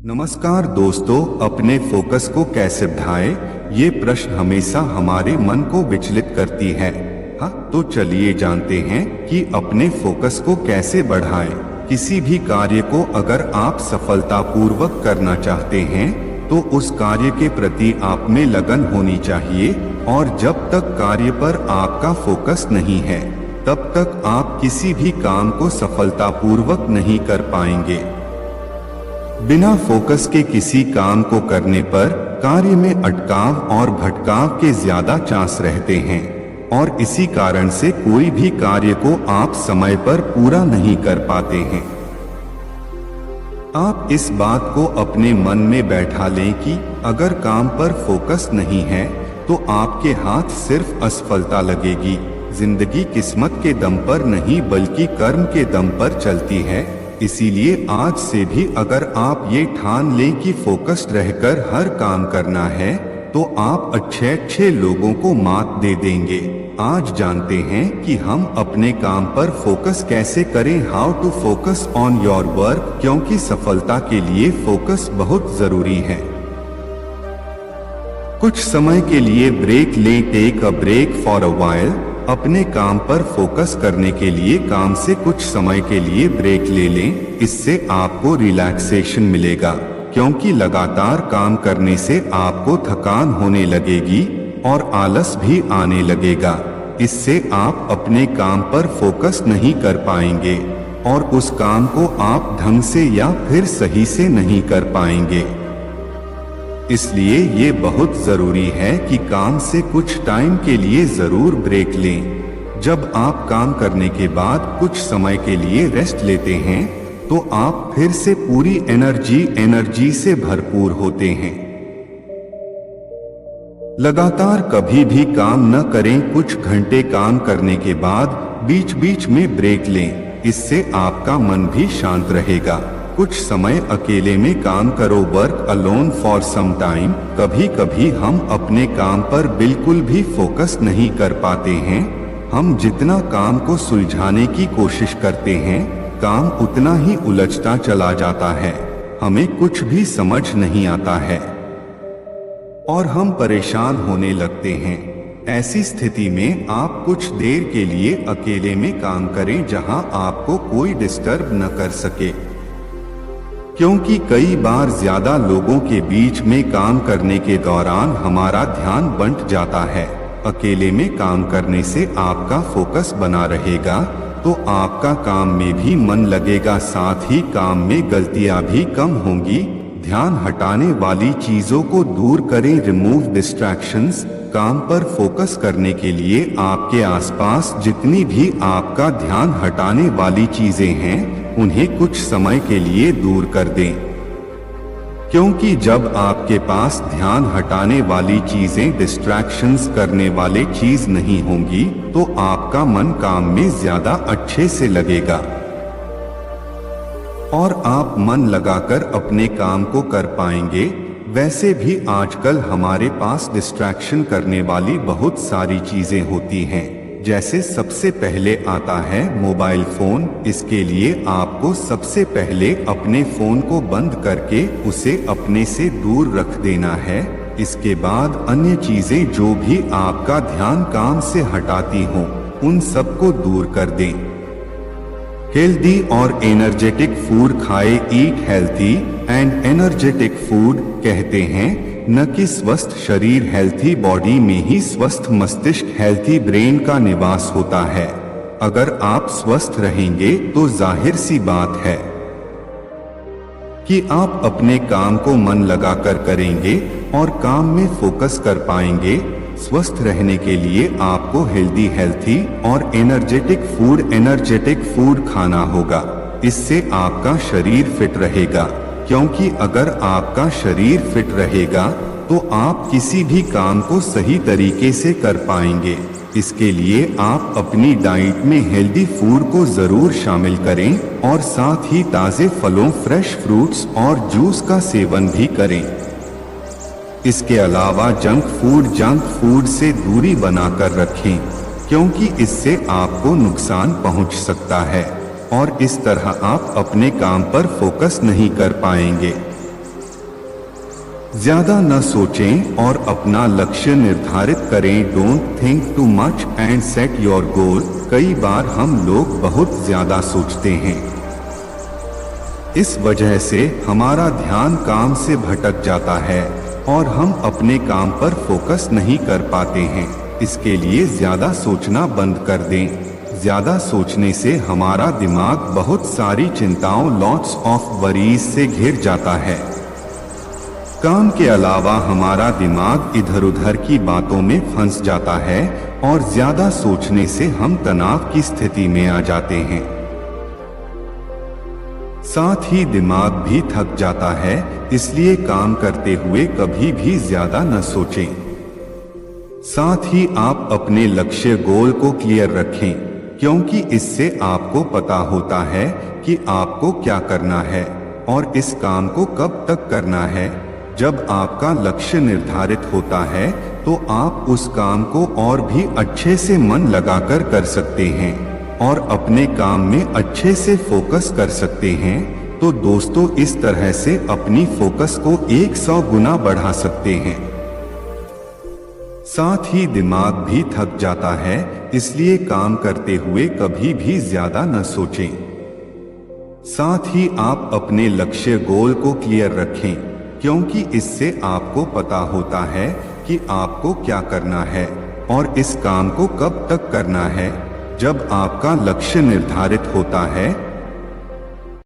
नमस्कार दोस्तों, अपने फोकस को कैसे बढ़ाएं? ये प्रश्न हमेशा हमारे मन को विचलित करती है। हाँ, तो चलिए जानते हैं कि अपने फोकस को कैसे बढ़ाएं। किसी भी कार्य को अगर आप सफलतापूर्वक करना चाहते हैं तो उस कार्य के प्रति आप में लगन होनी चाहिए, और जब तक कार्य पर आपका फोकस नहीं है तब तक आप किसी भी काम को सफलतापूर्वक नहीं कर पाएंगे। बिना फोकस के किसी काम को करने पर कार्य में अटकाव और भटकाव के ज्यादा चांस रहते हैं, और इसी कारण से कोई भी कार्य को आप समय पर पूरा नहीं कर पाते हैं। आप इस बात को अपने मन में बैठा लें कि अगर काम पर फोकस नहीं है तो आपके हाथ सिर्फ असफलता लगेगी। जिंदगी किस्मत के दम पर नहीं बल्कि कर्म के दम पर चलती है। इसीलिए आज से भी अगर आप ये ठान लें कि फोकस्ड रहकर हर काम करना है तो आप अच्छे लोगों को मात दे देंगे। आज जानते हैं कि हम अपने काम पर फोकस कैसे करें। How to focus on your work, क्योंकि सफलता के लिए फोकस बहुत जरूरी है। कुछ समय के लिए ब्रेक लें। Take a break for a while. अपने काम पर फोकस करने के लिए काम से कुछ समय के लिए ब्रेक ले लें। इससे आपको रिलैक्सेशन मिलेगा, क्योंकि लगातार काम करने से आपको थकान होने लगेगी और आलस भी आने लगेगा। इससे आप अपने काम पर फोकस नहीं कर पाएंगे और उस काम को आप ढंग से या फिर सही से नहीं कर पाएंगे। इसलिए ये बहुत जरूरी है कि काम से कुछ टाइम के लिए जरूर ब्रेक लें। जब आप काम करने के बाद कुछ समय के लिए रेस्ट लेते हैं तो आप फिर से पूरी एनर्जी से भरपूर होते हैं। लगातार कभी भी काम न करें। कुछ घंटे काम करने के बाद बीच बीच में ब्रेक लें। इससे आपका मन भी शांत रहेगा। कुछ समय अकेले में काम करो। Work alone for some time. कभी कभी हम अपने काम पर बिल्कुल भी फोकस नहीं कर पाते हैं। हम जितना काम को सुलझाने की कोशिश करते हैं, काम उतना ही उलझता चला जाता है। हमें कुछ भी समझ नहीं आता है और हम परेशान होने लगते हैं। ऐसी स्थिति में आप कुछ देर के लिए अकेले में काम करें जहां आपको कोई डिस्टर्ब न कर सके, क्योंकि कई बार ज्यादा लोगों के बीच में काम करने के दौरान हमारा ध्यान बंट जाता है। अकेले में काम करने से आपका फोकस बना रहेगा तो आपका काम में भी मन लगेगा, साथ ही काम में गलतियां भी कम होंगी। ध्यान हटाने वाली चीजों को दूर करें। Remove distractions. काम पर फोकस करने के लिए आपके आसपास जितनी भी आपका ध्यान हटाने वाली चीजें हैं उन्हें कुछ समय के लिए दूर कर दें, क्योंकि जब आपके पास ध्यान हटाने वाली चीजें डिस्ट्रैक्शंस करने वाले चीज नहीं होंगी तो आपका मन काम में ज्यादा अच्छे से लगेगा और आप मन लगाकर अपने काम को कर पाएंगे। वैसे भी आजकल हमारे पास डिस्ट्रैक्शन करने वाली बहुत सारी चीजें होती हैं, जैसे सबसे पहले आता है मोबाइल फोन। इसके लिए आपको सबसे पहले अपने फोन को बंद करके उसे अपने से दूर रख देना है। इसके बाद अन्य चीजें जो भी आपका ध्यान काम से हटाती हों उन सबको दूर कर दें। हेल्दी और एनर्जेटिक फूड खाएं। ईट हेल्थी एंड एनर्जेटिक फूड। कहते हैं न कि स्वस्थ शरीर हेल्थी बॉडी में ही स्वस्थ मस्तिष्क हेल्थी ब्रेन का निवास होता है। अगर आप स्वस्थ रहेंगे तो जाहिर सी बात है कि आप अपने काम को मन लगाकर करेंगे और काम में फोकस कर पाएंगे। स्वस्थ रहने के लिए आपको हेल्थी और एनर्जेटिक फूड खाना होगा। इससे आपका शरीर फिट रहेगा, क्योंकि अगर आपका शरीर फिट रहेगा तो आप किसी भी काम को सही तरीके से कर पाएंगे। इसके लिए आप अपनी डाइट में हेल्दी फूड को जरूर शामिल करें और साथ ही ताजे फलों, फ्रेश फ्रूट्स और जूस का सेवन भी करें। इसके अलावा जंक फूड से दूरी बनाकर रखें, क्योंकि इससे आपको नुकसान पहुंच सकता है और इस तरह आप अपने काम पर फोकस नहीं कर पाएंगे। ज्यादा न सोचें और अपना लक्ष्य निर्धारित करें। Don't think too much and set your goal. कई बार हम लोग बहुत ज्यादा सोचते हैं, इस वजह से हमारा ध्यान काम से भटक जाता है और हम अपने काम पर फोकस नहीं कर पाते हैं। इसके लिए ज्यादा सोचना बंद कर दें। ज्यादा सोचने से हमारा दिमाग बहुत सारी चिंताओं, लॉट्स ऑफ वरीज से घिर जाता है। काम के अलावा हमारा दिमाग इधर उधर की बातों में फंस जाता है और ज्यादा सोचने से हम तनाव की स्थिति में आ जाते हैं। साथ ही दिमाग भी थक जाता है, इसलिए काम करते हुए कभी भी ज्यादा न सोचें। साथ ही आप अपने लक्ष्य गोल को क्लियर रखें, क्योंकि इससे आपको पता होता है कि आपको क्या करना है और इस काम को कब तक करना है। जब आपका लक्ष्य निर्धारित होता है तो आप उस काम को और भी अच्छे से मन लगाकर कर सकते हैं और अपने काम में अच्छे से फोकस कर सकते हैं। तो दोस्तों, इस तरह से अपनी फोकस को 100 गुना बढ़ा सकते हैं। साथ ही दिमाग भी थक जाता है, इसलिए काम करते हुए कभी भी ज्यादा न सोचें। साथ ही आप अपने लक्ष्य गोल को क्लियर रखें, क्योंकि इससे आपको पता होता है कि आपको क्या करना है और इस काम को कब तक करना है। जब आपका लक्ष्य निर्धारित होता है